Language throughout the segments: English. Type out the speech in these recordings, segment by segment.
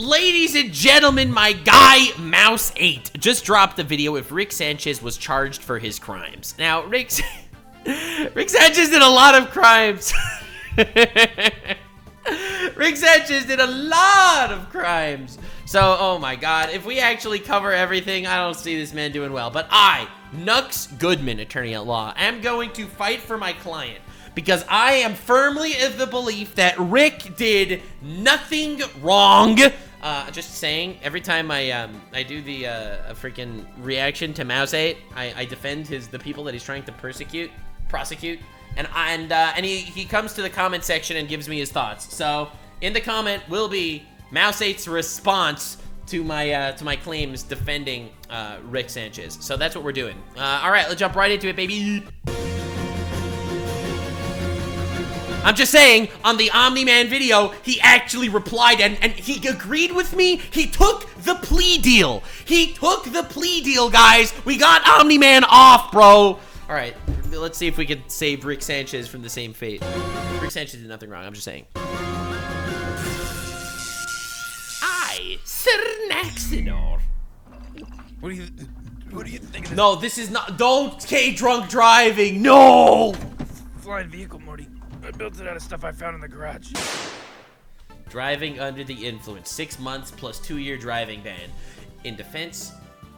Ladies and gentlemen, my guy Mouse 8 just dropped the video if Rick Sanchez was charged for his crimes. Now, Rick Sanchez did a lot of crimes. Rick Sanchez did a lot of crimes. So, oh my god, if we actually cover everything, I don't see this man doing well. But I, Nux Goodman, attorney at law, am going to fight for my client because I am firmly of the belief that Rick did nothing wrong. Just saying, every time I do the freaking reaction to Mouse 8, I defend the people that he's trying to prosecute. And he comes to the comment section and gives me his thoughts. So in the comment will be Mouse 8's response to my claims defending Rick Sanchez. So that's what we're doing. All right, let's jump right into it, baby. I'm just saying, on the Omni-Man video, he actually replied and he agreed with me. He took the plea deal. He took the plea deal, guys. We got Omni-Man off, bro. All right, let's see if we can save Rick Sanchez from the same fate. Rick Sanchez did nothing wrong, I'm just saying. Sir Nuxanor. What do you think of this? No, this is not. Don't K-drunk driving. No. Flying vehicle, Morty. I built it out of stuff I found in the garage. Driving under the influence. 6 months plus 2-year driving ban. In defense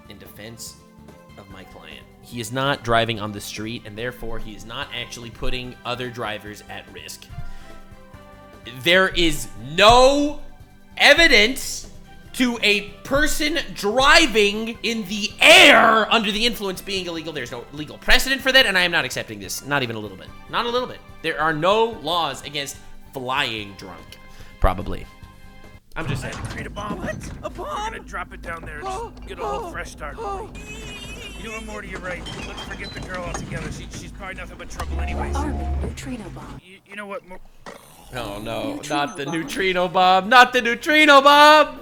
of my client, he is not driving on the street, and therefore he is not actually putting other drivers at risk. There is no evidence to a person driving in the air under the influence being illegal. There's no legal precedent for that, and I am not accepting this. Not even a little bit. Not a little bit. There are no laws against flying drunk. Probably. I'm just saying. I had to create a bomb. What? A bomb? We're gonna drop it down there. Just get a whole fresh start. You know what, Morty, you're right. Let's forget the girl altogether. She's probably nothing but trouble anyways. Armin, neutrino bomb. You know what, Oh no, not the neutrino bomb. Not the neutrino bomb!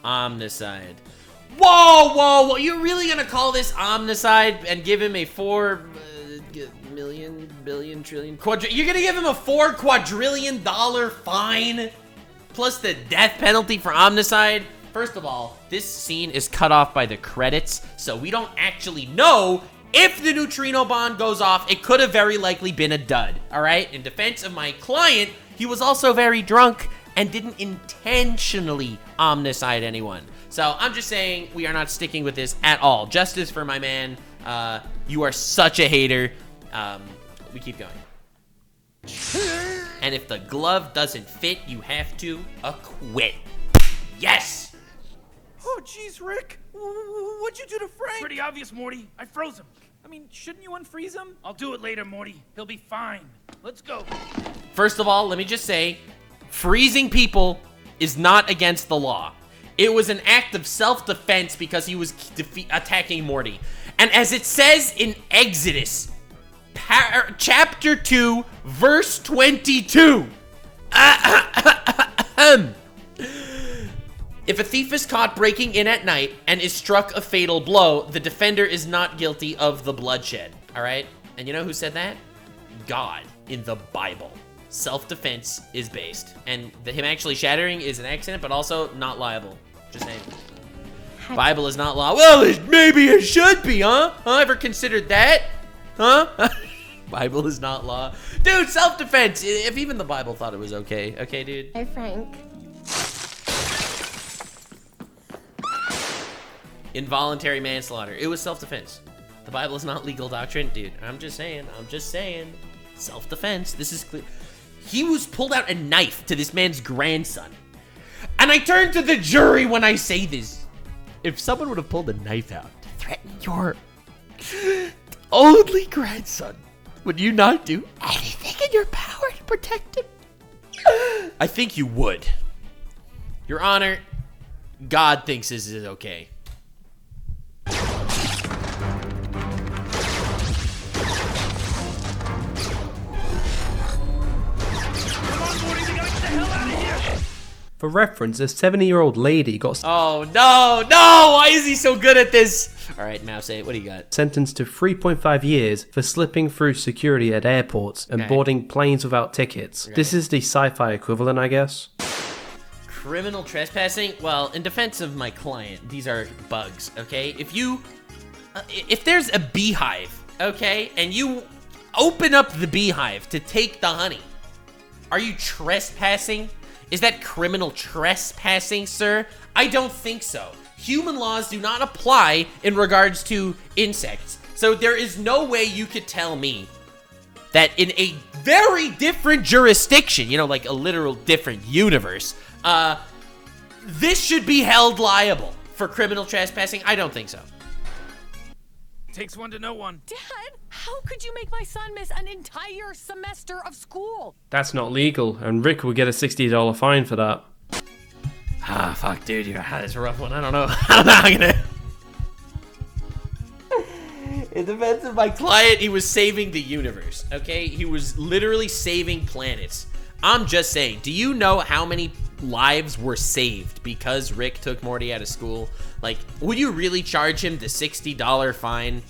Omnicide. Whoa! You're really gonna call this omnicide and give him a 4 million, billion, trillion, you're gonna give him a $4 quadrillion fine? Plus the death penalty for omnicide? First of all, this scene is cut off by the credits, so we don't actually know if the neutrino bomb goes off. It could have very likely been a dud, all right? In defense of my client, he was also very drunk and didn't intentionally omnicide anyone. So I'm just saying we are not sticking with this at all. Justice for my man. You are such a hater. We keep going. And if the glove doesn't fit, you have to acquit. Yes! Oh, jeez, Rick. What'd you do to Frank? Pretty obvious, Morty. I froze him. I mean, shouldn't you unfreeze him? I'll do it later, Morty. He'll be fine. Let's go. First of all, let me just say, freezing people is not against the law. It was an act of self-defense because he was attacking Morty. And as it says in Exodus, chapter 2, verse 22. If a thief is caught breaking in at night and is struck a fatal blow, the defender is not guilty of the bloodshed. All right? And you know who said that? God in the Bible. Self-defense is based. And him actually shattering is an accident, but also not liable. Just saying. Bible is not law. Well, maybe it should be, huh? Ever considered that? Huh? Bible is not law. Dude, self-defense. If even the Bible thought it was okay. Okay, dude? Hey, Frank. Involuntary manslaughter. It was self-defense. The Bible is not legal doctrine. Dude, I'm just saying. Self-defense. This is clear. He was pulled out a knife to this man's grandson. And I turn to the jury when I say this. If someone would have pulled a knife out to threaten your only grandson, would you not do anything in your power to protect him? I think you would. Your Honor, God thinks this is okay. For reference, a 70-year-old lady got Oh, no! Why is he so good at this? All right, Mouse 8, what do you got? sentenced to 3.5 years for slipping through security at airports and Okay. boarding planes without tickets. This is the sci-fi equivalent, I guess. Criminal trespassing? Well, in defense of my client, these are bugs, okay? If there's a beehive, okay, and you open up the beehive to take the honey, are you trespassing? Is that criminal trespassing, sir? I don't think so. Human laws do not apply in regards to insects. So there is no way you could tell me that in a very different jurisdiction, you know, like a literal different universe, this should be held liable for criminal trespassing. I don't think so. Takes one to know one. Dad, how could you make my son miss an entire semester of school? That's not legal, and Rick will get a $60 fine for that. Ah, fuck, dude, that's a rough one. I don't know. I'm not gonna. In defense of my client, he was saving the universe, okay? He was literally saving planets. I'm just saying, do you know how many lives were saved because Rick took Morty out of school? Like, would you really charge him the $60 fine?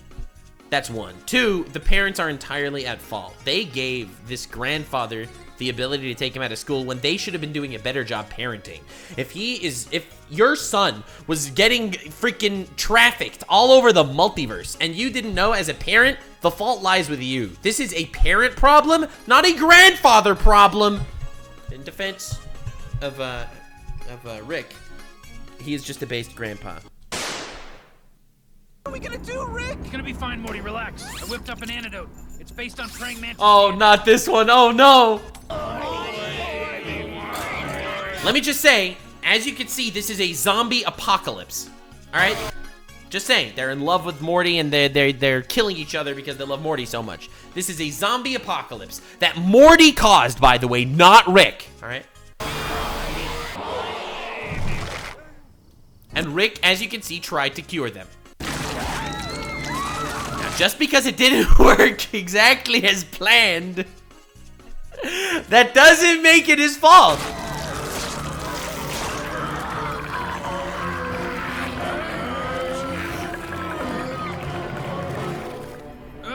That's one. Two, the parents are entirely at fault. They gave this grandfather the ability to take him out of school when they should have been doing a better job parenting. If your son was getting freaking trafficked all over the multiverse and you didn't know as a parent, the fault lies with you. This is a parent problem, not a grandfather problem. In defense of Rick, he is just a based grandpa. What are we gonna do, Rick? It's gonna be fine, Morty, relax. I whipped up an antidote. It's based on praying mantis. Oh, not this one. Oh, no. Let me just say, as you can see, this is a zombie apocalypse. All right? Just saying, they're in love with Morty and they're killing each other because they love Morty so much. This is a zombie apocalypse that Morty caused, by the way, not Rick. All right? And Rick, as you can see, tried to cure them. Now, just because it didn't work exactly as planned, that doesn't make it his fault.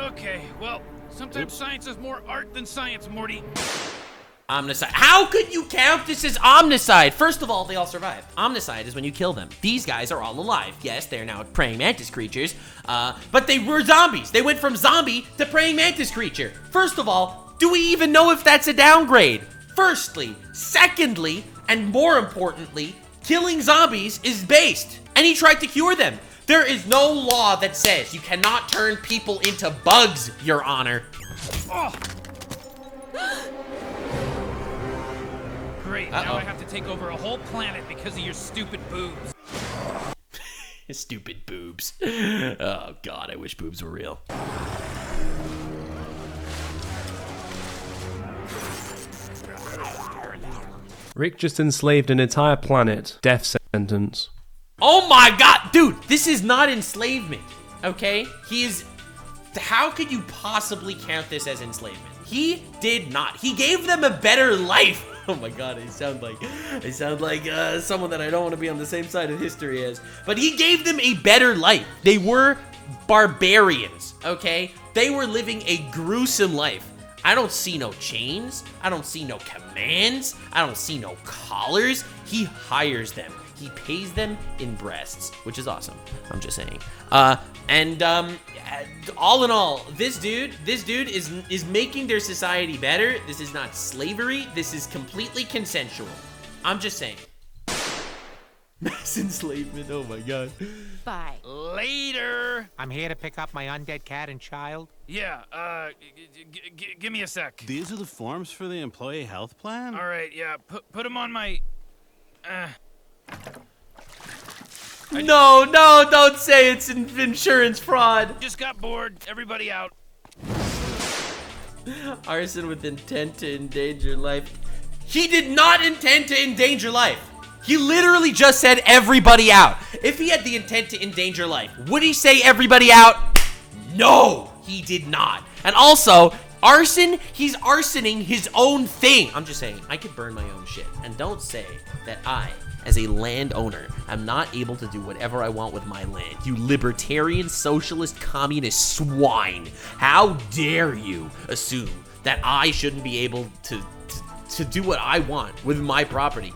Okay, well, sometimes science is more art than science, Morty. Omnicide. How could you count this as omnicide? First of all, they all survived. Omnicide is when you kill them. These guys are all alive. Yes, they're now praying mantis creatures, but they were zombies. They went from zombie to praying mantis creature. First of all, do we even know if that's a downgrade? Firstly. Secondly, and more importantly, killing zombies is based, and he tried to cure them. There is no law that says you cannot turn people into bugs, Your Honor. Oh. Great, now I have to take over a whole planet because of your stupid boobs. Stupid boobs. Oh, God, I wish boobs were real. Rick just enslaved an entire planet. Death sentence. Oh my God, dude, this is not enslavement, okay? How could you possibly count this as enslavement? He did not. He gave them a better life. Oh my God, I sound like someone that I don't want to be on the same side of history as. But he gave them a better life. They were barbarians, okay? They were living a gruesome life. I don't see no chains. I don't see no commands. I don't see no collars. He hires them. He pays them in breasts, which is awesome. I'm just saying. All in all, this dude is making their society better. This is not slavery. This is completely consensual. I'm just saying. Mass enslavement. Oh my God. Bye. Later. I'm here to pick up my undead cat and child. Yeah, give me a sec. These are the forms for the employee health plan? All right, yeah, put them on my... No, don't say it's insurance fraud. Just got bored. Everybody out. Arson with intent to endanger life. He did not intend to endanger life. He literally just said everybody out. If he had the intent to endanger life, would he say everybody out? No, he did not. And also, Arson? He's arsoning his own thing. I'm just saying, I could burn my own shit. And don't say that I, as a landowner, am not able to do whatever I want with my land. You libertarian, socialist, communist swine. How dare you assume that I shouldn't be able to do what I want with my property?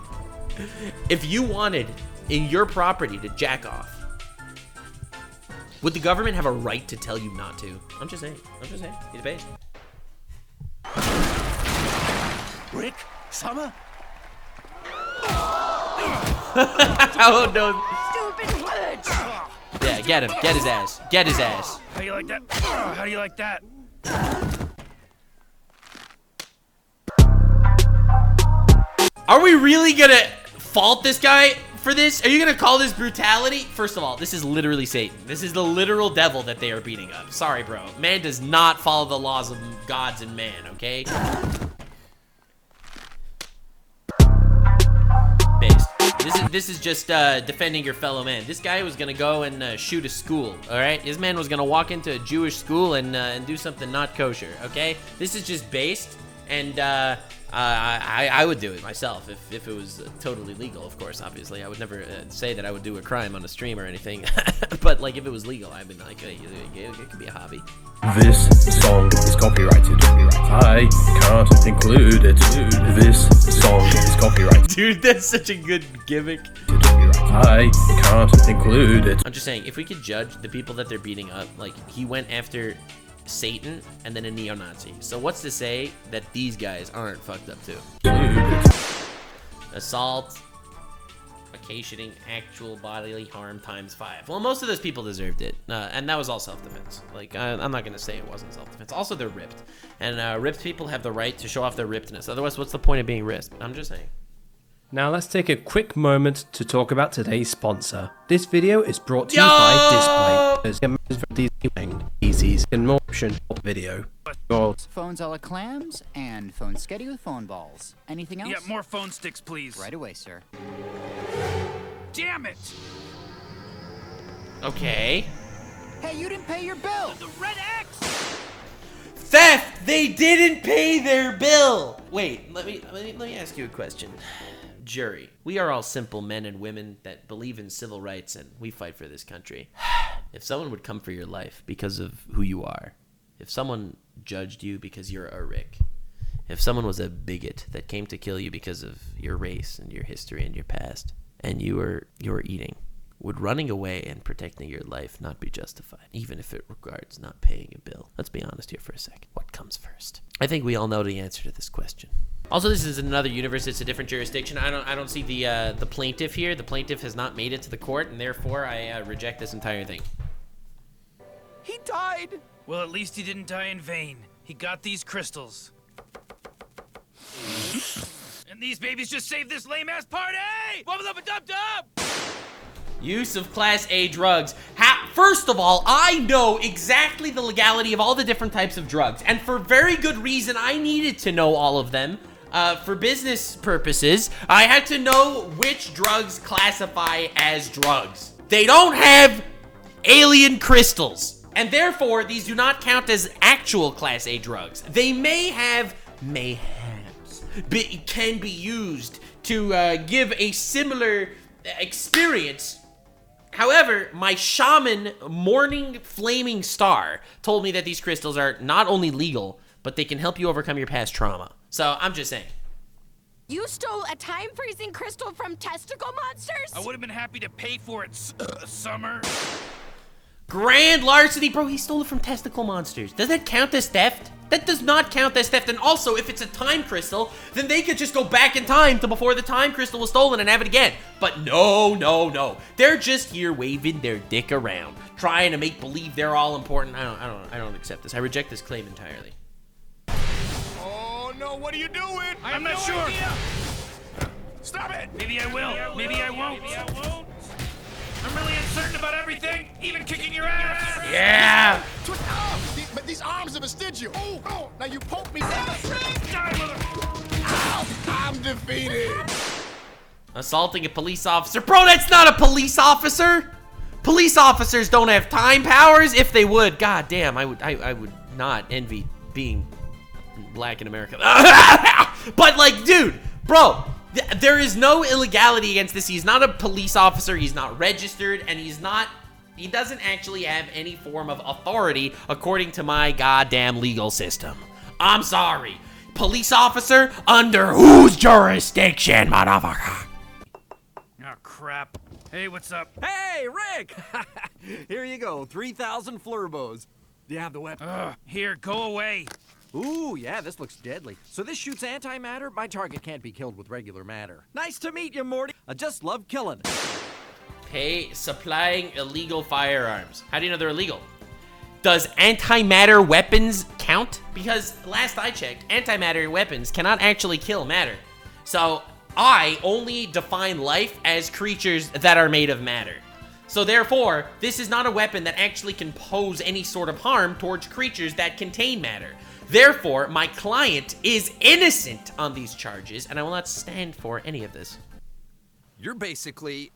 If you wanted in your property to jack off, would the government have a right to tell you not to? I'm just saying. He's based. Rick? Summer? Oh no. Stupid bitch! Yeah, get him. Get his ass. Get his ass. How do you like that? How do you like that? Are we really gonna fault this guy for this? Are you gonna call this brutality? First of all, this is literally Satan. This is the literal devil that they are beating up. Sorry, bro. Man does not follow the laws of gods and man, okay? Based. This is just defending your fellow man. This guy was gonna go and shoot a school, all right? This man was gonna walk into a Jewish school and do something not kosher, okay? This is just based, and I would do it myself if it was totally legal, of course, obviously. I would never say that I would do a crime on a stream or anything, but like if it was legal, I'd be like, hey, it could be a hobby. This song is copyrighted. I can't include it. This song is copyrighted. Dude, that's such a good gimmick. I can't include it. I'm just saying, if we could judge the people that they're beating up, like, he went after Satan and then a neo-Nazi. So what's to say that these guys aren't fucked up too? Assault, occasioning actual bodily harm ×5. Well, most of those people deserved it, and that was all self-defense. Like, I'm not gonna say it wasn't self-defense. Also, they're ripped, and ripped people have the right to show off their rippedness. Otherwise, what's the point of being ripped? I'm just saying. Now let's take a quick moment to talk about today's sponsor. This video is brought to you by Display. Easy and more option video. Phones a la clams and phone sketty with phone balls. Anything else? Yeah, more phone sticks, please. Right away, sir. Damn it! Okay. Hey, you didn't pay your bill! The red X! Theft! They didn't pay their bill! Wait, let me ask you a question. Jury, we are all simple men and women that believe in civil rights, and we fight for this country. If someone would come for your life because of who you are, if someone judged you because you're a Rick, if someone was a bigot that came to kill you because of your race and your history and your past, and you were eating, would running away and protecting your life not be justified, even if it regards not paying a bill? Let's be honest here for a second. What comes first? I think we all know the answer to this question. Also, this is another universe. It's a different jurisdiction. I don't see the plaintiff here. The plaintiff has not made it to the court, and therefore I reject this entire thing. He died! Well, at least he didn't die in vain. He got these crystals. And these babies just saved this lame-ass party! Wubba-lubba-dub-dub! Use of Class A drugs. First of all, I know exactly the legality of all the different types of drugs, and for very good reason, I needed to know all of them. For business purposes, I had to know which drugs classify as drugs. They don't have alien crystals, and therefore, these do not count as actual Class A drugs. They may have, mayhaps, can be used to give a similar experience. However, my shaman, Morning Flaming Star, told me that these crystals are not only legal, but they can help you overcome your past trauma. So, I'm just saying. You stole a time-freezing crystal from testicle monsters? I would have been happy to pay for it, Summer. Grand larceny, bro, he stole it from testicle monsters. Does that count as theft? That does not count as theft. And also, if it's a time crystal, then they could just go back in time to before the time crystal was stolen and have it again. But no. They're just here waving their dick around, trying to make believe they're all important. I don't accept this. I reject this claim entirely. Oh no, what are you doing? I'm not sure. Idea. Stop it! Maybe I will. Maybe I won't. I'm really uncertain about everything, even kicking your ass. Yeah! Twist arms! But these arms are vestigial. Oh, now you poke me. Die, mother. Ow, I'm defeated. Assaulting a police officer. Bro, that's not a police officer! Police officers don't have time powers. If they would, god damn, I would not envy being black in America. But like, dude, bro, there is no illegality against this. He's not a police officer. He's not registered, and he doesn't actually have any form of authority according to my goddamn legal system. I'm sorry. Police officer under whose jurisdiction, motherfucker? Oh, crap. Hey, what's up? Hey, Rick! Here you go, 3,000 flurbos. Do you have the weapon? Here, go away. Ooh, yeah, this looks deadly. So this shoots antimatter? My target can't be killed with regular matter. Nice to meet you, Morty. I just love killing. Hey, supplying illegal firearms. How do you know they're illegal? Does antimatter weapons count? Because last I checked, antimatter weapons cannot actually kill matter. So I only define life as creatures that are made of matter. So therefore, this is not a weapon that actually can pose any sort of harm towards creatures that contain matter. Therefore, my client is innocent on these charges, and I will not stand for any of this. You're basically...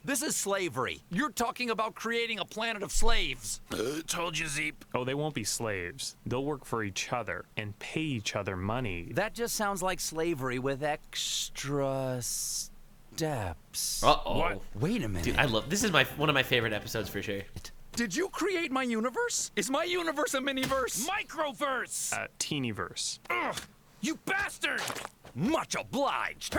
This is slavery. You're talking about creating a planet of slaves. Told you, Zeep. Oh, they won't be slaves. They'll work for each other and pay each other money. That just sounds like slavery with extra steps. Uh-oh. What? Wait a minute. Dude, I love this. Is one of my favorite episodes for sure. Did you create my universe? Is my universe a mini-verse? Microverse! Teenyverse. Ugh, you bastard! Much obliged.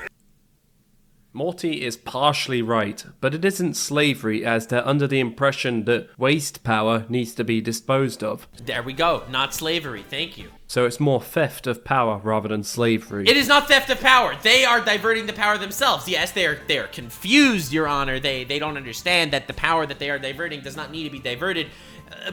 Morty is partially right, but it isn't slavery as they're under the impression that waste power needs to be disposed of. There we go. Not slavery. Thank you. So it's more theft of power rather than slavery. It is not theft of power. They are diverting the power themselves. Yes, they are confused, Your Honor. They don't understand that the power that they are diverting does not need to be diverted.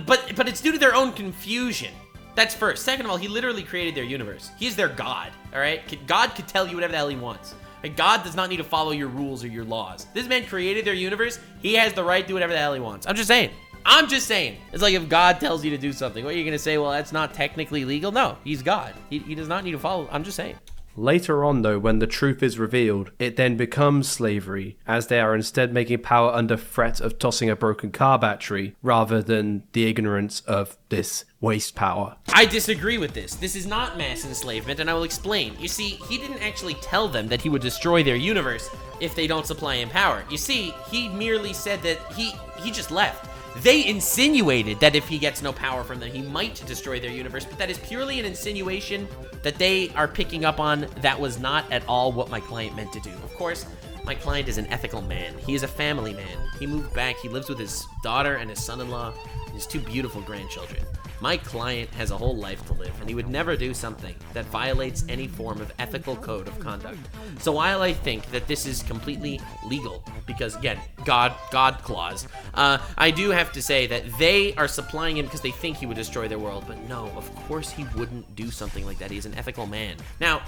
But it's due to their own confusion. That's first. Second of all, he literally created their universe. He's their God, all right? God could tell you whatever the hell he wants. Like, God does not need to follow your rules or your laws. This man created their universe. He has the right to do whatever the hell he wants. I'm just saying. It's like if God tells you to do something, what are you going to say? Well, that's not technically legal. No, he's God. He does not need to follow. I'm just saying. Later on, though, when the truth is revealed, it then becomes slavery, as they are instead making power under threat of tossing a broken car battery, rather than the ignorance of this waste power. I disagree with this. This is not mass enslavement, and I will explain. You see, he didn't actually tell them that he would destroy their universe if they don't supply him power. You see, he merely said that he just left. They insinuated that if he gets no power from them, he might destroy their universe, but that is purely an insinuation that they are picking up on. That was not at all what my client meant to do. Of course, my client is an ethical man. He is a family man. He moved back. He lives with his daughter and his son-in-law and his two beautiful grandchildren. My client has a whole life to live, and he would never do something that violates any form of ethical code of conduct. So while I think that this is completely legal, because again, God clause, I do have to say that they are supplying him because they think he would destroy their world. But no, of course he wouldn't do something like that. He's an ethical man. Now,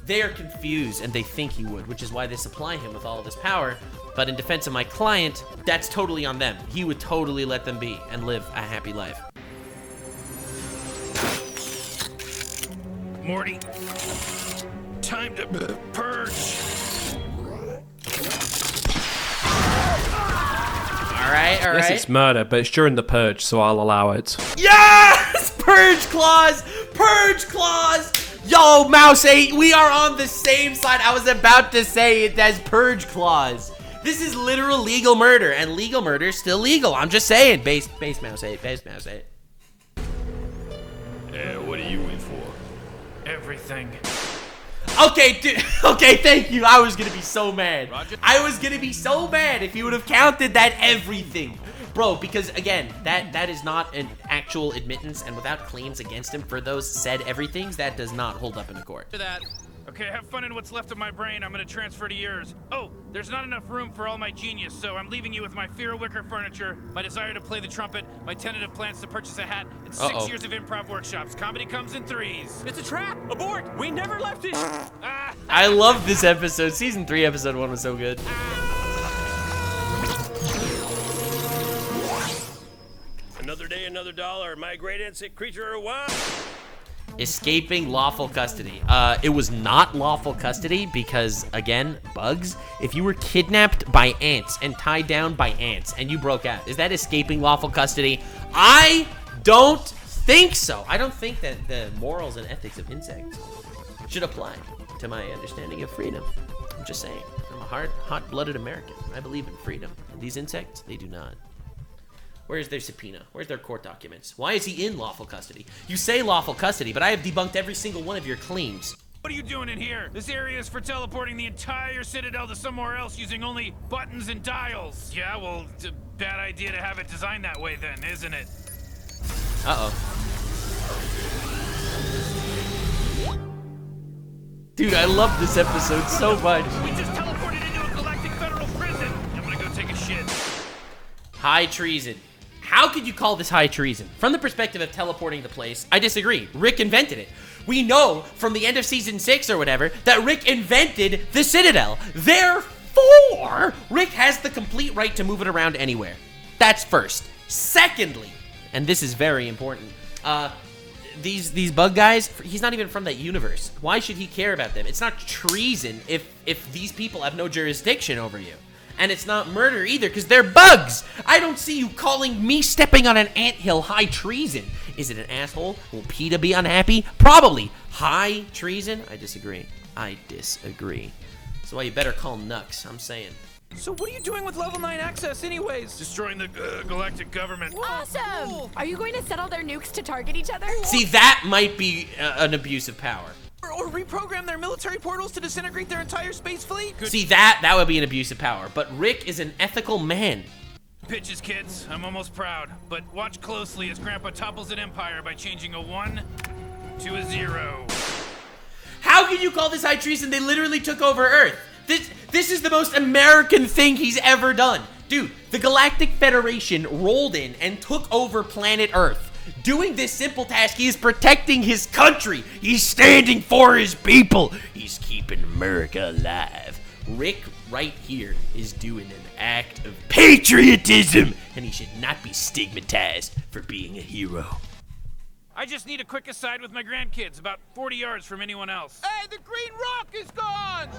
they are confused and they think he would, which is why they supply him with all of this power. But in defense of my client, that's totally on them. He would totally let them be and live a happy life. Morty, time to purge. All right. Yes, it's murder, but it's during the purge, so I'll allow it. Yes! Purge clause! Purge clause! Yo, Mouse 8, we are on the same side. I was about to say it as purge clause. This is literal legal murder, and legal murder is still legal. I'm just saying. Base Mouse 8, base Mouse 8. What are you in for? Everything. Okay, dude. Okay, thank you. I was gonna be so mad. Roger. I was gonna be so mad if you would have counted that everything. Bro, because again, that is not an actual admittance, and without claims against him for those said everythings, that does not hold up in a court. Okay, have fun in what's left of my brain. I'm gonna transfer to yours. Oh, there's not enough room for all my genius, so I'm leaving you with my fear of wicker furniture, my desire to play the trumpet, my tentative plans to purchase a hat, and 6 years of improv workshops. Comedy comes in threes. It's a trap! Abort! We never left it! I love this episode. Season 3, episode 1 was so good. Another day, another dollar. My great insect creature what? Escaping lawful custody. It was not lawful custody because, again, bugs. If you were kidnapped by ants and tied down by ants and you broke out, is that escaping lawful custody? I don't think so. I don't think that the morals and ethics of insects should apply to my understanding of freedom. I'm just saying. I'm a hot-blooded American. I believe in freedom. And these insects, they do not. Where's their subpoena? Where's their court documents? Why is he in lawful custody? You say lawful custody, but I have debunked every single one of your claims. What are you doing in here? This area is for teleporting the entire Citadel to somewhere else using only buttons and dials. Yeah, well, it's a bad idea to have it designed that way then, isn't it? Uh-oh. Dude, I love this episode so much. We just teleported into a galactic federal prison. I'm gonna go take a shit. High treason. How could you call this high treason? From the perspective of teleporting the place, I disagree. Rick invented it. We know from the end of season 6 or whatever that Rick invented the Citadel. Therefore, Rick has the complete right to move it around anywhere. That's first. Secondly, and this is very important, these bug guys, he's not even from that universe. Why should he care about them? It's not treason if these people have no jurisdiction over you. And it's not murder either, because they're bugs. I don't see you calling me stepping on an anthill high treason. Is it an asshole? Will PETA be unhappy? Probably. High treason? I disagree. I disagree. So why you better call Nux, I'm saying. So what are you doing with level 9 access anyways? Destroying the galactic government. Awesome! Are you going to set all their nukes to target each other? See, that might be an abuse of power. Or reprogram their military portals to disintegrate their entire space fleet? See, that would be an abuse of power. But Rick is an ethical man. Pitches, kids. I'm almost proud. But watch closely as Grandpa topples an empire by changing a 1 to a 0. How can you call this high treason? They literally took over Earth. This is the most American thing he's ever done. Dude, the Galactic Federation rolled in and took over planet Earth. Doing this simple task, he is protecting his country. He's standing for his people. He's keeping America alive. Rick, right here, is doing an act of patriotism, and he should not be stigmatized for being a hero. I just need a quick aside with my grandkids, about 40 yards from anyone else. Hey, the green rock is gone!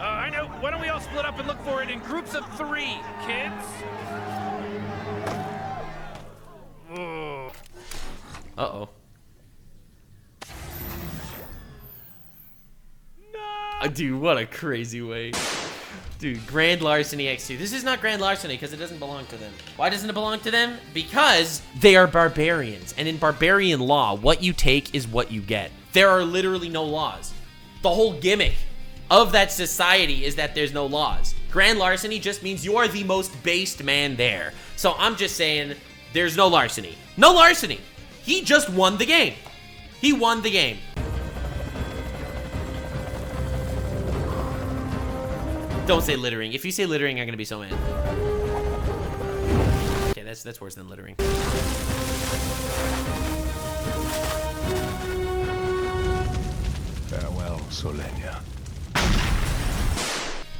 I know. Why don't we all split up and look for it in groups of 3, kids? Whoa. Uh-oh. No! Dude, what a crazy way. Dude, Grand Larceny X2. This is not Grand Larceny because it doesn't belong to them. Why doesn't it belong to them? Because they are barbarians. And in barbarian law, what you take is what you get. There are literally no laws. The whole gimmick of that society is that there's no laws. Grand Larceny just means you are the most based man there. So I'm just saying there's no larceny. No larceny. He just won the game. He won the game. Don't say littering. If you say littering, I'm gonna be so mad. Okay, that's worse than littering. Farewell, Solenia.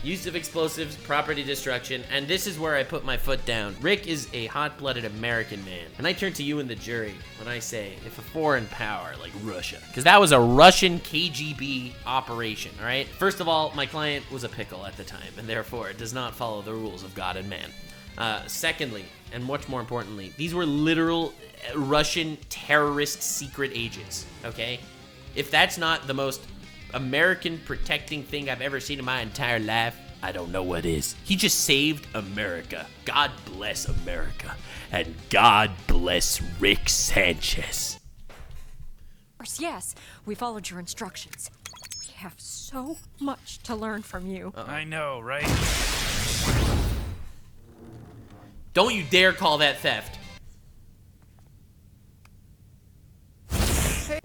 Use of explosives, property destruction, and this is where I put my foot down. Rick is a hot-blooded American man, and I turn to you in the jury when I say, if a foreign power like Russia, because that was a Russian KGB operation, all right? First of all, my client was a pickle at the time, and therefore it does not follow the rules of God and man. Secondly, and much more importantly, these were literal Russian terrorist secret agents, okay? If that's not the most American protecting thing I've ever seen in my entire life, I don't know what is. He just saved America. God bless America. And God bless Rick Sanchez. Yes, we followed your instructions. We have so much to learn from you. I know, right? Don't you dare call that theft.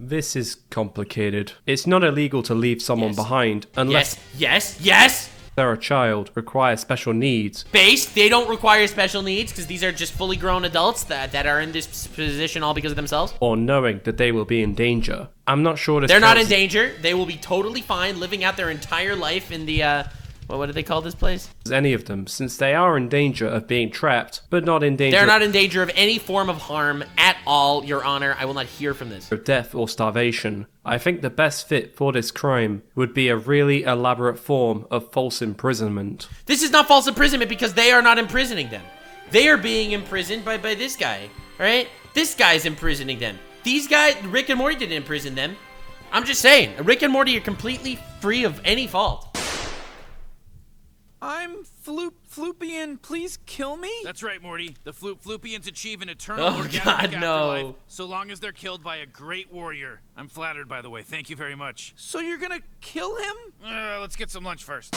This is complicated. It's not illegal to leave someone behind unless Yes. they're a child, require special needs. Based, they don't require special needs because these are just fully grown adults that are in this position all because of themselves. Or knowing that they will be in danger. I'm not sure this They're not in counts- danger. They will be totally fine living out their entire life in the, what do they call this place? Any of them, since they are in danger of being trapped, but not in danger They're not in danger of any form of harm at all, Your Honor. I will not hear from this. of death or starvation. I think the best fit for this crime would be a really elaborate form of false imprisonment. This is not false imprisonment because they are not imprisoning them. They are being imprisoned by this guy, right? This guy's imprisoning them. These guys, Rick and Morty didn't imprison them. I'm just saying, Rick and Morty are completely free of any fault. I'm Floopian. Please kill me? That's right, Morty. The Floopians achieve an eternal organic God, afterlife, no. so long as they're killed by a great warrior. I'm flattered, by the way. Thank you very much. So you're gonna kill him? Let's get some lunch first.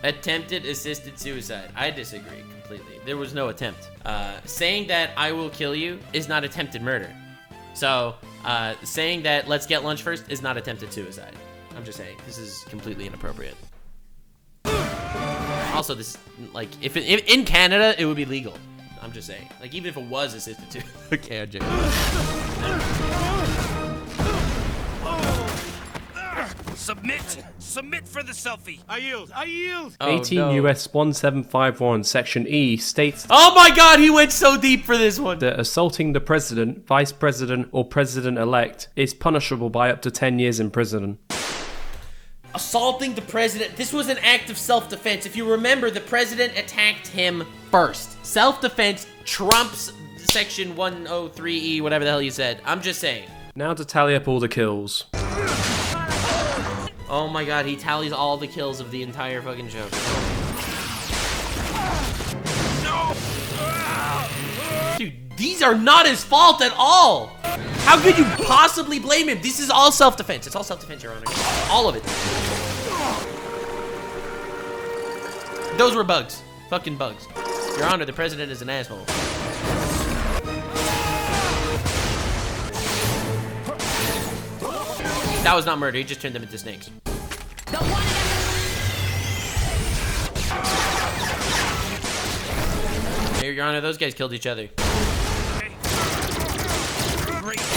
Attempted assisted suicide. I disagree completely. There was no attempt. Saying that I will kill you is not attempted murder. So, saying that let's get lunch first is not attempted suicide. I'm just saying, this is completely inappropriate. Also, this, like, if in Canada, it would be legal. I'm just saying. Like, even if it was assisted to. Okay, I'm joking. Submit for the selfie. I yield. Oh, 18 no. US 1751 Section E states Oh my god, he went so deep for this one. that assaulting the president, vice president, or president-elect is punishable by up to 10 years in prison. Assaulting the president. This was an act of self-defense. If you remember, the president attacked him first. Self-defense trumps section 103E, whatever the hell you said. I'm just saying. Now to tally up all the kills. Oh my god, he tallies all the kills of the entire fucking show. Dude, these are not his fault at all. How could you possibly blame him? This is all self-defense. It's all self-defense, Your Honor. All of it. Those were bugs. Fucking bugs. Your Honor, the president is an asshole. That was not murder. He just turned them into snakes. Here, Your Honor, those guys killed each other.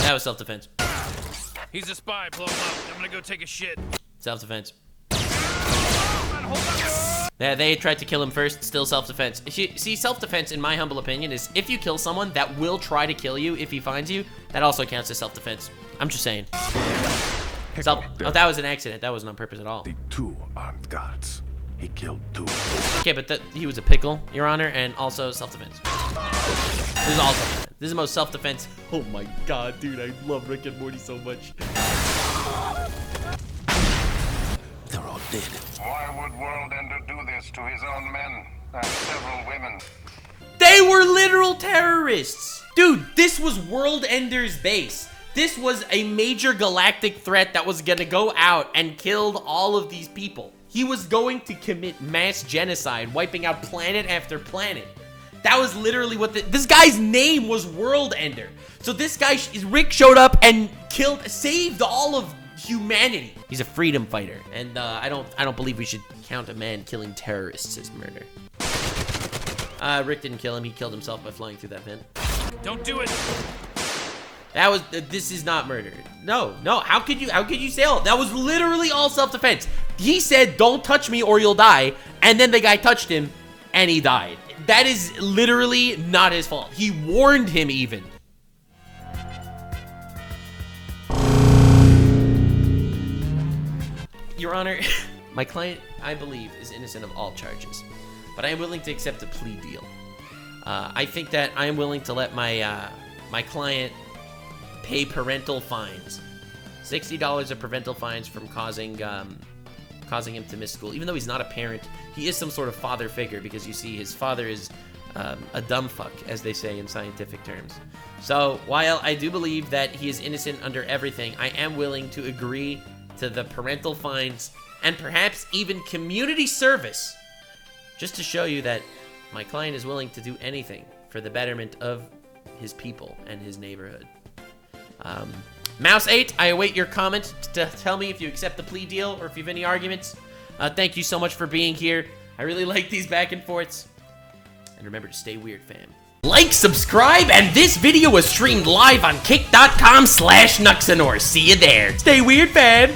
That was self-defense. He's a spy. Blow him up. I'm gonna go take a shit. Self-defense. Yeah, they tried to kill him first, still self-defense. See, self-defense, in my humble opinion, is if you kill someone that will try to kill you if he finds you, that also counts as self-defense. I'm just saying. Oh, that was an accident. That wasn't on purpose at all. The two armed guards. He killed two. Okay, but he was a pickle, Your Honor, and also self-defense. This is all self-defense. This is the most self-defense. Oh my god, dude, I love Rick and Morty so much. They're all dead. Why would World Ender do this to his own men and several women? They were literal terrorists! Dude, this was World Ender's base. This was a major galactic threat that was gonna go out and kill all of these people. He was going to commit mass genocide, wiping out planet after planet. That was literally what this guy's name was, World Ender. So this guy, Rick, showed up and saved all of humanity. He's a freedom fighter, and I don't believe we should count a man killing terrorists as murder. Rick didn't kill him. He killed himself by flying through that vent. Don't do it. That was, this is not murder. No, how could you say all? That was literally all self-defense. He said, don't touch me or you'll die, and then the guy touched him, and he died. That is literally not his fault. He warned him even. Your Honor, my client, I believe, is innocent of all charges, but I am willing to accept a plea deal. I think that I am willing to let my client pay parental fines, $60 of parental fines from causing him to miss school. Even though he's not a parent, he is some sort of father figure, because you see, his father is a dumb fuck, as they say in scientific terms. So while I do believe that he is innocent under everything, I am willing to agree to the parental fines and perhaps even community service, just to show you that my client is willing to do anything for the betterment of his people and his neighborhood. Mouse8, I await your comment to tell me if you accept the plea deal or if you have any arguments. Thank you so much for being here. I really like these back and forths. And remember to stay weird, fam. Like, subscribe, and this video was streamed live on kick.com/Nuxanor. See you there. Stay weird, fam.